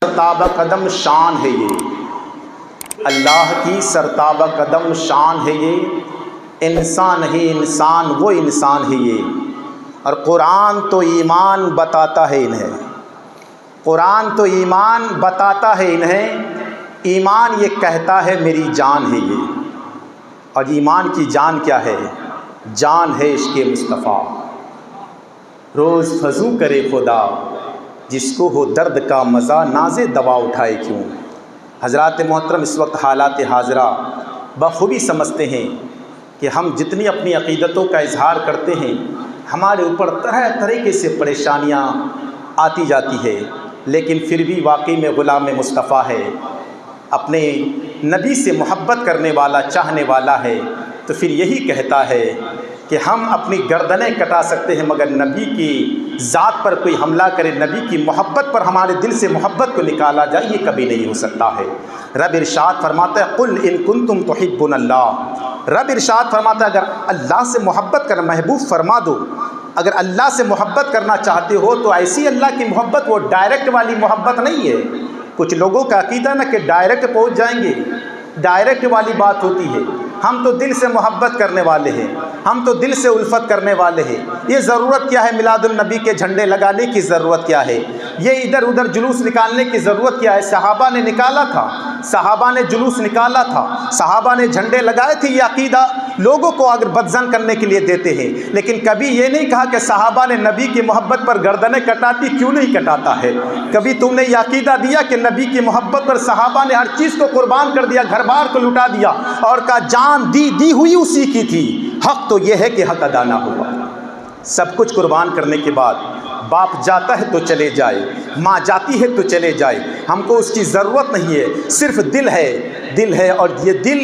سرتابہ قدم شان ہے یہ، اللہ کی سرتابہ قدم شان ہے یہ، انسان نہیں انسان وہ انسان ہے یہ۔ اور قرآن تو ایمان بتاتا ہے انہیں، قرآن تو ایمان بتاتا ہے انہیں، ایمان یہ کہتا ہے میری جان ہے یہ۔ اور ایمان کی جان کیا ہے؟ جان ہے عشق مصطفیٰ۔ روز فضو کرے خدا جس کو ہو درد کا مزہ، ناز دوا اٹھائے کیوں۔ حضرات محترم، اس وقت حالات حاضرہ بخوبی سمجھتے ہیں کہ ہم جتنی اپنی عقیدتوں کا اظہار کرتے ہیں ہمارے اوپر طرح طریقے سے پریشانیاں آتی جاتی ہے، لیکن پھر بھی واقعی میں غلام مصطفیٰ ہے، اپنے نبی سے محبت کرنے والا چاہنے والا ہے، تو پھر یہی کہتا ہے کہ ہم اپنی گردنیں کٹا سکتے ہیں مگر نبی کی ذات پر کوئی حملہ کرے، نبی کی محبت پر ہمارے دل سے محبت کو نکالا جائے، یہ کبھی نہیں ہو سکتا ہے۔ رب ارشاد فرماتا ہے قل ان کنتم تحبون اللہ، رب ارشاد فرماتا ہے اگر اللہ سے محبت کرنا، محبوب فرما دو اگر اللہ سے محبت کرنا چاہتے ہو تو ایسی اللہ کی محبت، وہ ڈائریکٹ والی محبت نہیں ہے۔ کچھ لوگوں کا عقیدہ نا کہ ڈائریکٹ پہنچ جائیں گے، ڈائریکٹ والی بات ہوتی ہے۔ ہم تو دل سے محبت کرنے والے ہیں، ہم تو دل سے الفت کرنے والے ہیں، یہ ضرورت کیا ہے میلاد النبی کے جھنڈے لگانے کی ضرورت کیا ہے؟ یہ ادھر ادھر جلوس نکالنے کی ضرورت کیا ہے؟ صحابہ نے نکالا تھا، صحابہ نے جلوس نکالا تھا، صحابہ نے جھنڈے لگائے تھے۔ یہ عقیدہ لوگوں کو اگر بدظن کرنے کے لیے دیتے ہیں، لیکن کبھی یہ نہیں کہا کہ صحابہ نے نبی کی محبت پر گردنیں کٹاتی، کیوں نہیں کٹاتا ہے؟ کبھی تم نے یہ عقیدہ دیا کہ نبی کی محبت پر صحابہ نے ہر چیز کو قربان کر دیا، گھر بار کو لٹا دیا اور کہا جان دی ہوئی اسی کی تھی؟ حق تو یہ ہے کہ حق ادا نہ ہوا۔ سب کچھ قربان کرنے کے بعد باپ جاتا ہے تو چلے جائے، ماں جاتی ہے تو چلے جائے، ہم کو اس کی ضرورت نہیں ہے، صرف دل ہے اور یہ دل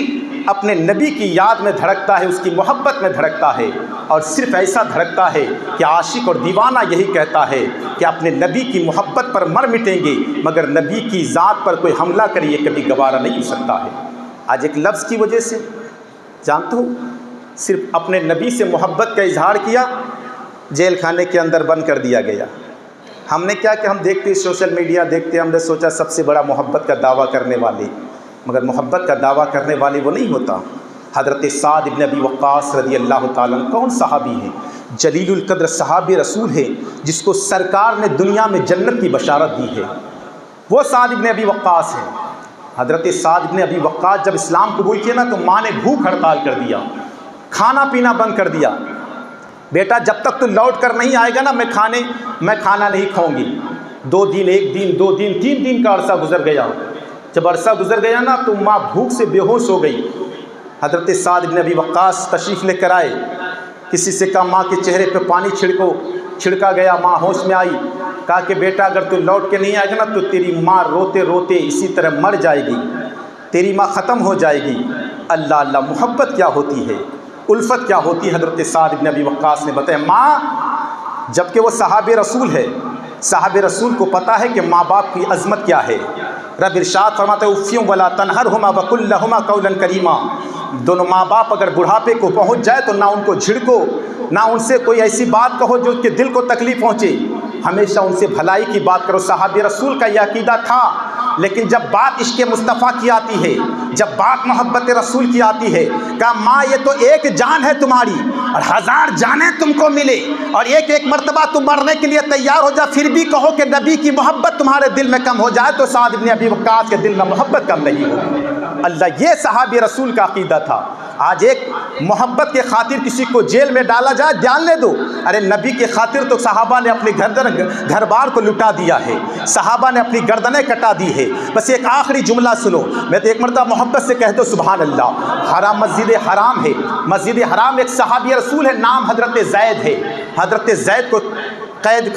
اپنے نبی کی یاد میں دھڑکتا ہے، اس کی محبت میں دھڑکتا ہے، اور صرف ایسا دھڑکتا ہے کہ عاشق اور دیوانہ یہی کہتا ہے کہ اپنے نبی کی محبت پر مر مٹیں گے مگر نبی کی ذات پر کوئی حملہ کرے یہ کبھی گوارا نہیں ہو سکتا ہے۔ آج ایک لفظ کی وجہ سے جانتا ہوں صرف اپنے نبی سے محبت کا اظہار کیا، جیل خانے کے اندر بند کر دیا گیا۔ ہم نے کیا کہ ہم دیکھتے سوشل میڈیا دیکھتے، ہم نے سوچا سب سے بڑا محبت کا دعویٰ کرنے والے، مگر محبت کا دعویٰ کرنے والے وہ نہیں ہوتا۔ حضرت سعد بن ابی وقاص رضی اللہ تعالیٰ عنہ کون صحابی ہیں؟ جلیل القدر صحابی رسول ہے جس کو سرکار نے دنیا میں جنت کی بشارت دی ہے، وہ سعد بن ابی وقاص ہے۔ حضرت سعد بن ابی وقاص جب اسلام قبول کیا نا تو ماں نے بھوک ہڑتال کر دیا، کھانا پینا بند کر دیا۔ بیٹا جب تک تو لوٹ کر نہیں آئے گا نا میں کھانا نہیں کھاؤں گی۔ 2 دن 1 دن 2 دن 3 دن کا عرصہ گزر گیا۔ جب عرصہ گزر گیا نا تو ماں بھوک سے بے ہوش ہو گئی۔ حضرت سعد بن ابی وقاص تشریف لے کر آئے، کسی سے کہا ماں کے چہرے پہ پانی چھڑکا گیا، ماں ہوش میں آئی، کہا کہ بیٹا اگر تو لوٹ کے نہیں آئے گا نا تو تیری ماں روتے روتے اسی طرح مر جائے گی، تیری ماں ختم ہو جائے گی۔ اللہ اللہ، محبت کیا ہوتی ہے، الفت کیا ہوتی ہے؟ حضرت سعد بن ابی وقاص نے بتایا ماں، جبکہ وہ صحابہ رسول ہے، صحابہ رسول کو پتہ ہے کہ ماں باپ کی عظمت کیا ہے۔ رب ارشاد فرماتا ہے اف ولا تنہرہما وقل لہما قولا کریما، دونوں ماں باپ اگر بڑھاپے کو پہنچ جائے تو نہ ان کو جھڑکو، نہ ان سے کوئی ایسی بات کہو جو کہ دل کو تکلیف پہنچے، ہمیشہ ان سے بھلائی کی بات کرو۔ صحابہ رسول کا یہ عقیدہ تھا، لیکن جب بات عشق مصطفیٰ کی آتی ہے، جب بات محبت رسول کی آتی ہے، کہا ماں یہ تو ایک جان ہے تمہاری اور 1000 جانیں تم کو ملے اور ایک ایک مرتبہ تم مرنے کے لیے تیار ہو جا، پھر بھی کہو کہ نبی کی محبت تمہارے دل میں کم ہو جائے تو سعد بن ابی وقاص کے دل میں محبت کم نہیں ہوگی۔ اللہ، یہ صحابہ رسول کا عقیدہ تھا۔ آج ایک محبت کے خاطر کسی کو جیل میں ڈالا جائے، جاننے دو، ارے نبی کے خاطر تو صحابہ نے اپنے گھر بار کو لٹا دیا ہے، صحابہ نے اپنی گردنیں کٹا دی ہے۔ بس ایک آخری جملہ سنو، میں تو ایک مرتبہ محبت سے کہہ دو سبحان اللہ۔ حرام مسجد حرام ہے، مسجد حرام ایک صحابی رسول ہے، نام حضرت زید ہے۔ حضرت زید کو قید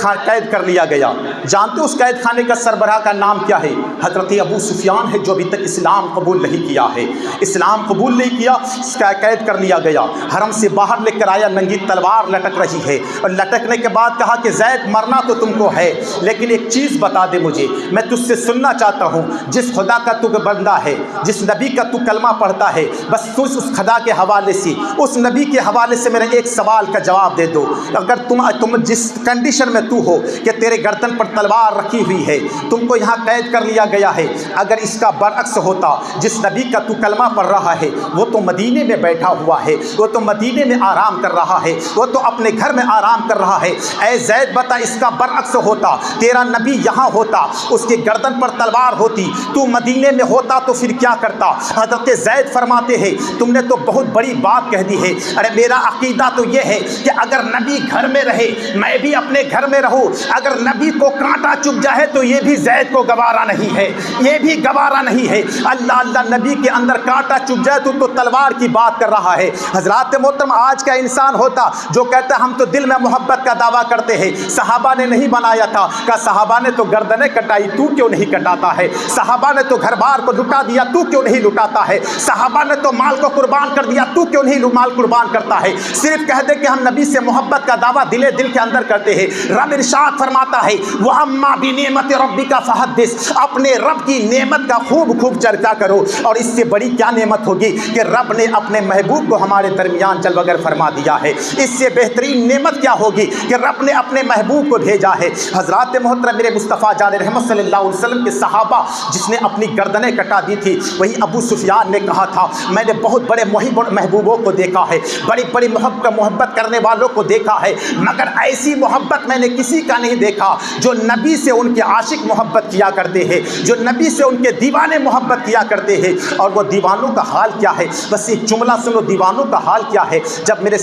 کر لیا گیا۔ جانتے ہو اس قید خانے کا سربراہ کا نام کیا ہے؟ حضرت ابو سفیان ہے، جو ابھی تک اسلام قبول نہیں کیا ہے، اسلام قبول نہیں کیا، اس کا قید کر لیا گیا، حرم سے باہر لے کر آیا، ننگی تلوار لٹک رہی ہے، اور لٹکنے کے بعد کہا کہ زید مرنا تو تم کو ہے لیکن ایک چیز بتا دے مجھے، میں تجھ سے سننا چاہتا ہوں، جس خدا کا تو بندہ ہے، جس نبی کا تو کلمہ پڑھتا ہے، بس تجھ اس خدا کے حوالے سے، اس نبی کے حوالے سے میرے ایک سوال کا جواب دے دو۔ اگر تم جس کنڈیشن میں تو ہو کہ تیرے گردن پر تلوار رکھی ہوئی ہے، تم کو یہاں قید کر لیا گیا ہے۔ اگر اس کا برعکس ہوتا، جس نبی کا تو کلمہ پڑھ رہا ہے وہ تو مدینے میں بیٹھا ہوا ہے، وہ تو مدینے میں آرام کر رہا ہے، وہ تو اپنے گھر میں آرام کر رہا ہے، اے زید بتا اس کا برعکس ہوتا، تیرا نبی یہاں ہوتا، اس کے گردن پر تلوار ہوتی، تو مدینے میں ہوتا تو پھر کیا کرتا؟ حضرت زید فرماتے ہیں تم نے تو بہت بڑی بات کہہ دی ہے۔ ارے میرا عقیدہ تو یہ ہے کہ اگر نبی گھر میں رہے میں بھی اپنے گھر میں رہوں، اگر نبی کو کانٹا چبھ جائے تو یہ بھی زید کو گوارا نہیں ہے، یہ بھی گوارا نہیں ہے۔ اللہ اللہ، نبی کے اندر کانٹا چبھ جائے تو تلوار کی بات کر رہا ہے۔ حضرات محترم، آج کا انسان ہوتا جو کہتا ہم تو دل میں محبت کا دعویٰ کرتے ہیں، صحابہ نے نہیں بنایا تھا، کہ صحابہ نے تو گردنیں کٹائی، تو کیوں نہیں کٹاتا ہے؟ صحابہ نے تو گھر بار کو لٹا دیا، تو کیوں نہیں لٹاتا ہے؟ صحابہ نے تو مال کو قربان کر دیا، تو کیوں نہیں مال قربان کرتا ہے؟ صرف کہہ دے کہ ہم نبی سے محبت کا دعویٰ دل کے اندر کرتے ہیں۔ رب ارشاد فرماتا ہے وَأَمَّا بِنِعْمَةِ رَبِّكَ فَحَدِّثْ، اپنے رب کی نعمت کا خوب خوب چرچا کرو۔ اور اس سے بڑی کیا نعمت ہوگی کہ رب نے اپنے محبوب کو ہمارے درمیان جلوہ گر فرما دیا ہے۔ اس سے بہترین نعمت کیا ہوگی کہ رب نے اپنے محبوب کو بھیجا ہے۔ حضرات محترم، میرے مصطفیٰ جان رحمت صلی اللہ علیہ وسلم کے صحابہ جس نے اپنی گردنیں کٹا دی تھی، وہی ابو سفیان نے کہا تھا میں نے بہت بڑے محبوبوں کو دیکھا ہے، بڑی بڑی محبت کرنے والوں کو دیکھا ہے، مگر ایسی محبت میں نے کسی کا نہیں دیکھا جو نبی سے ان کے عاشق محبت کیا کرتے ہیں، جو نبی سے ان کے دیوانے محبت کیا کرتے ہیں۔ اور وہ دیوانوں کا حال کیا ہے؟ بس ایک جملہ سنو، دیوانوں کا حال کیا ہے؟ جب میرے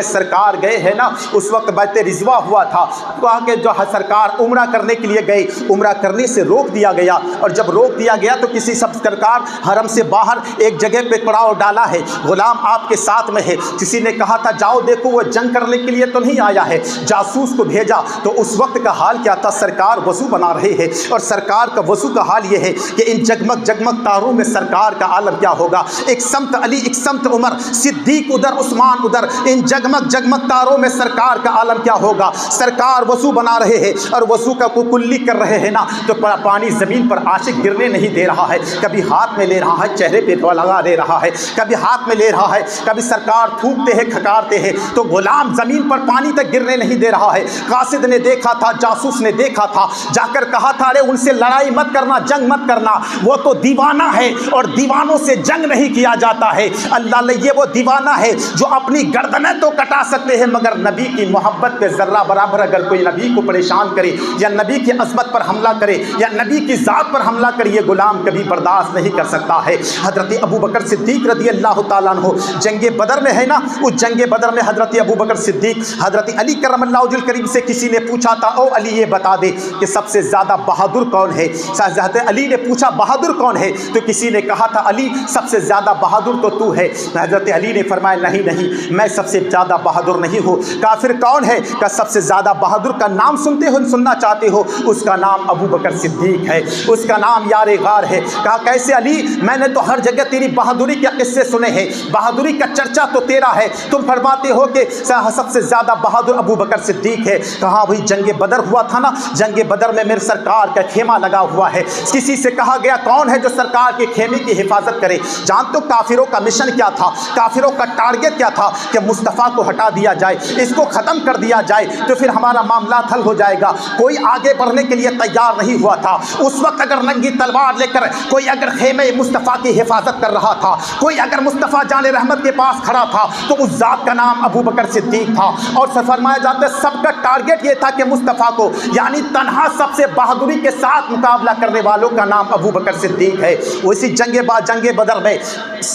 سرکار گئے ہیں نا، اس وقت بیت رضوا ہوا تھا، کہا کہ جو سرکار عمرہ کرنے کے لیے گئے، عمرہ کرنے سے روک دیا گیا، اور جب روک دیا گیا تو کسی سرکار حرم سے باہر ایک جگہ پہ پڑاؤ ڈالا ہے، غلام آپ کے ساتھ میں ہے، کسی نے کہا تھا جاؤ دیکھو وہ جنگ کرنے کے لیے تو نہیں آیا ہے، جاسوس کو بھیجا تو اس وقت کا حال کیا تھا؟ سرکار وضو بنا رہے ہیں، اور سرکار کا وضو کا حال یہ ہے کہ ان جگمگ جگمگ تاروں میں سرکار کا عالم کیا ہوگا؟ ایک سمت علی، ایک سمت عمر، صدیق ادھر، عثمان ادھر، ان جگمگ جگمگ تاروں میں سرکار کا عالم کیا ہوگا؟ سرکار وضو بنا رہے ہیں اور وضو کا کلی کر رہے ہیں نا، تو پانی زمین پر عاشق گرنے نہیں دے رہا ہے، کبھی ہاتھ میں لے رہا ہے، چہرے پہ لگا دے رہا ہے، کبھی ہاتھ میں لے رہا ہے، کبھی سرکار تھوکتے ہیں، کھکارتے ہیں، تو غلام زمین پر پانی تک گرنے نہیں دے رہا ہے۔ قاصد نے دیکھا تھا، جاسوس نے دیکھا تھا، جا کر کہا تھا ارے ان سے لڑائی مت کرنا، جنگ مت کرنا، وہ تو دیوانہ ہے اور دیوانوں سے جنگ نہیں کیا جاتا ہے۔ اللہ یہ وہ دیوانہ ہے جو اپنی گردنیں تو کٹا سکتے ہیں مگر نبی کی محبت پہ ذرہ برابر اگر کوئی نبی کو پریشان کرے یا نبی کی عظمت پر حملہ کرے یا نبی کی ذات پر حملہ کرے، یہ غلام کبھی برداشت نہیں کر سکتا ہے۔ حضرت ابو بکر صدیق رضی اللہ تعالیٰ عنہ جنگ بدر میں ہے نا، اس جنگ بدر میں حضرت ابو بکر صدیق حضرت علی کرم اللہ وجہ الکریم سے کسی نے پوچھا تھا او علی یہ بتا دے کہ سب سے زیادہ بہادر کون ہے؟ حضرت علی نے پوچھا بہادر کون ہے؟ تو کسی نے کہا تھا علی سب سے زیادہ بہادر تو ہے۔ حضرت علی نے فرمایا نہیں میں سب سے زیادہ بہادر نہیں ہوں۔ کافر کون ہے؟ کہ سب سے زیادہ بہادر کا نام سننا چاہتے ہو؟ اس کا نام ابو بکر صدیق ہے، اس کا نام یار غار ہے۔ کہا کیسے علی؟ میں نے تو ہر جگہ تیری بہادری کے قصے سنے ہیں، بہادری کا چرچا تو تیرا ہے، تم فرماتے ہو کہ سب سے زیادہ بہادر ابو بکر صدیق ہے۔ کہا وہی جنگ بدر ہوا تھا نا، جنگ بدر میں میرے سرکار کا خیمہ لگا ہوا ہے، کسی سے کہا گیا کون ہے جو سرکار کے خیمے کی حفاظت کرے؟ جان تو کافروں کا مشن کیا تھا، کافروں کا ٹارگٹ کیا تھا کہ مصطفیٰ کو ہٹا دیا جائے، اس کو ختم کر دیا جائے تو پھر ہمارا معاملات حل ہو جائے گا۔ کوئی آگے بڑھنے کے لیے تیار نہیں ہوا تھا۔ اس وقت اگر ننگی تلوار لے کر کوئی اگر خیمے مصطفیٰ کی حفاظت کر رہا تھا، کوئی اگر مصطفیٰ جان رحمت کے پاس کھڑا تھا تو اس ذات کا نام ابو بکر صدیق تھا۔ اور فرمایا جاتا ہے سب کا ٹارگٹ یہ تھا کہ مصطفیٰ کو یعنی تنہا سب سے بہادری کے ساتھ مقابلہ کرنے والوں کا نام ابو بکر صدیق ہے۔ اسی جنگ بدر میں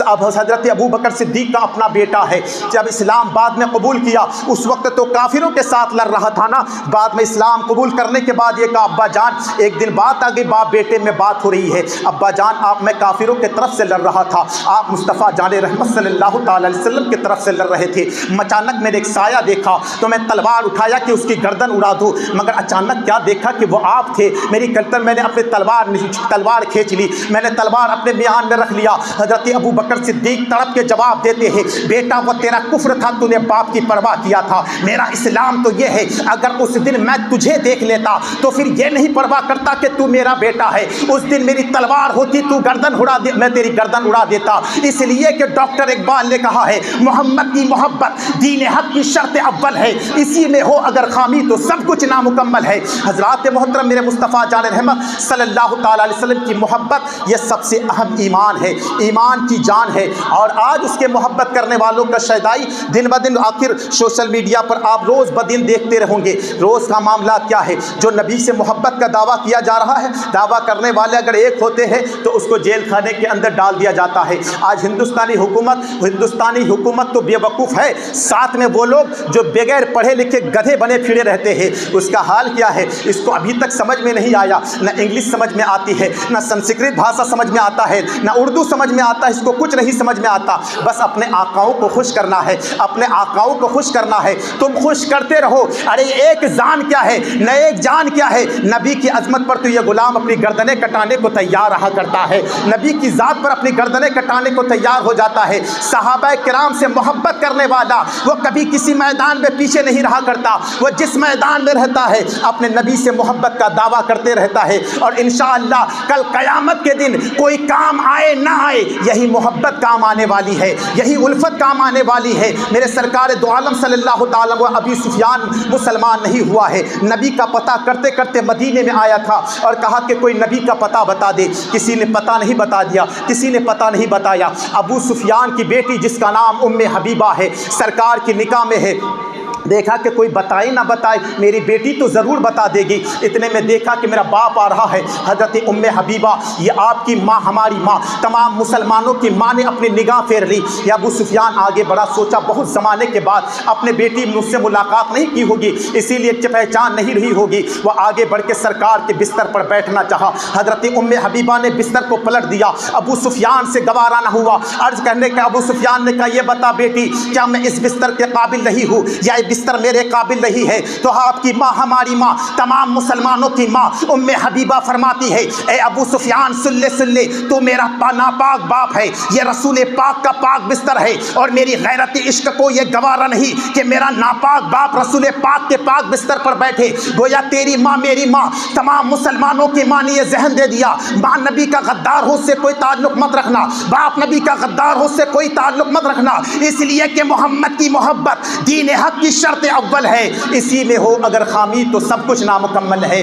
حضرت ابو بکر صدیق کا اپنا بیٹا ہے، جب اسلام بعد میں قبول کیا اس وقت تو کافروں کے ساتھ لڑ رہا تھا نا، بعد میں اسلام قبول کرنے کے بعد یہ کہا ابا جان، ایک دن بات آگے باپ بیٹے میں بات ہو رہی ہے، ابا جان آپ میں کافروں کے طرف سے لڑ رہا تھا، آپ مصطفیٰ جان رحمت صلی اللہ تعالی علیہ وسلم کی طرف سے لڑ رہے تھے، اچانک میں نے ایک سایہ دیکھا تو میں تلوار اٹھایا کہ اس کی گردن اڑا دوں، مگر اچانک کیا دیکھا کہ وہ آپ تھے، میری گردن میں نے اپنے تلوار کھینچ لی، میں نے تلوار اپنے میان میں رکھ لیا۔ حضرت ابو بکر صدیق تڑپ کے جواب دیتے ہیں بیٹا وہ تیرا کفر تھا، تو نے باپ کی پرواہ کیا تھا، میرا اسلام تو یہ ہے اگر اس دن میں تجھے دیکھ لیتا تو پھر یہ نہیں پرواہ کرتا کہ تو میرا بیٹا ہے، اس دن میری تلوار ہوتی تو میں تیری گردن اڑا دیتا۔ اس لیے کہ ڈاکٹر اقبال نے کہا ہے محمد کی محبت دین حق کی شرط اول ہے، اسی میں ہو اگر خامی تو سب کچھ نام نامکمل ہے۔ حضرات محترم، میرے مصطفیٰ جان رحمت صلی اللہ تعالیٰ علیہ وسلم کی محبت یہ سب سے اہم ایمان ہے، ایمان کی جان ہے۔ اور آج اس کے محبت کرنے والوں کا شیدائی دن بدن آخر سوشل میڈیا پر آپ روز بدن دیکھتے رہوں گے۔ روز کا معاملہ کیا ہے؟ جو نبی سے محبت کا دعویٰ کیا جا رہا ہے، دعویٰ کرنے والے اگر ایک ہوتے ہیں تو اس کو جیل خانے کے اندر ڈال دیا جاتا ہے۔ آج ہندوستانی حکومت تو بے وقوف ہے، ساتھ میں وہ لوگ جو بغیر پڑھے لکھے گدھے بنے پھرے رہتے ہیں، اس کا حال کیا ہے؟ اس کو ابھی تک سمجھ میں نہیں آیا، نہ انگلش سمجھ میں آتی ہے، نہ سنسکرت بھاشا سمجھ میں آتا ہے، نہ اردو سمجھ میں آتا ہے، اس کو کچھ نہیں سمجھ میں آتا۔ بس اپنے آقاؤں کو خوش کرنا ہے، اپنے آقاؤں کو خوش کرنا ہے۔ تم خوش کرتے رہو۔ ارے ایک جان کیا ہے، نہ ایک جان کیا ہے؟ نبی کی عظمت پر تو یہ غلام اپنی گردنیں کٹانے کو تیار رہا کرتا ہے، نبی کی ذات پر اپنی گردنیں کٹانے کو تیار ہو جاتا ہے۔ صحابہ کرام سے محبت کرنے والا وہ کبھی کسی میدان میں پیچھے نہیں رہا کرتا، وہ جس میدان میں رہتا ہے اپنے نبی سے محبت کا دعویٰ کرتے رہتا ہے۔ اور انشاءاللہ کل قیامت کے دن کوئی کام آئے نہ آئے، یہی محبت کام آنے والی ہے، یہی الفت کام آنے والی ہے۔ میرے سرکار دو عالم صلی اللہ تعالیٰ وہ ابی سفیان مسلمان نہیں ہوا ہے، نبی کا پتہ کرتے کرتے مدینے میں آیا تھا اور کہا کہ کوئی نبی کا پتہ بتا دے۔ کسی نے پتہ نہیں بتا دیا، کسی نے پتہ نہیں بتایا۔ ابو سفیان کی بیٹی جس کا نام ام حبیبہ ہے، سرکار کی نکاح میں ہے، دیکھا کہ کوئی بتائے نہ بتائے، میری بیٹی تو ضرور بتا دے گی۔ اتنے میں دیکھا کہ میرا باپ آ رہا ہے، حضرت ام حبیبہ، یہ آپ کی ماں، ہماری ماں، تمام مسلمانوں کی ماں نے اپنی نگاہ پھیر لی۔ یہ ابو سفیان آگے بڑا، سوچا بہت زمانے کے بعد اپنے بیٹی مجھ سے ملاقات نہیں کی ہوگی، اسی لیے پہچان نہیں رہی ہوگی۔ وہ آگے بڑھ کے سرکار کے بستر پر بیٹھنا چاہا، حضرت ام حبیبہ نے بستر کو پلٹ دیا، ابو سفیان سے گوارا نہ ہوا۔ عرض کرنے کا ابو سفیان نے کہا یہ بتا بیٹی، کیا میں اس بستر کے قابل نہیں ہوں یا بستر میرے قابل نہیں ہے؟ تو آپ کی ماں، ہماری ماں، تمام مسلمانوں کی ماں ام حبیبہ فرماتی ہے، اے ابو سفیان سن لے، تو میرا ناپاک باپ ہے، یہ رسول پاک کا پاک بستر ہے، اور میری غیرت عشق کو یہ گوارا نہیں کہ میرا ناپاک باپ رسول پاک کے پاک بستر پر بیٹھے۔ گویا تیری ماں میری ماں، تمام مسلمانوں کی ماں نے یہ ذہن دے دیا، ماں نبی کا غدار ہو سے کوئی تعلق مت رکھنا، باپ نبی کا غدار ہو سے کوئی تعلق مت رکھنا، اس لیے کہ محمد کی محبت دین حق کی شرط اول ہے، اسی میں ہو اگر خامی تو سب کچھ نامکمل ہے۔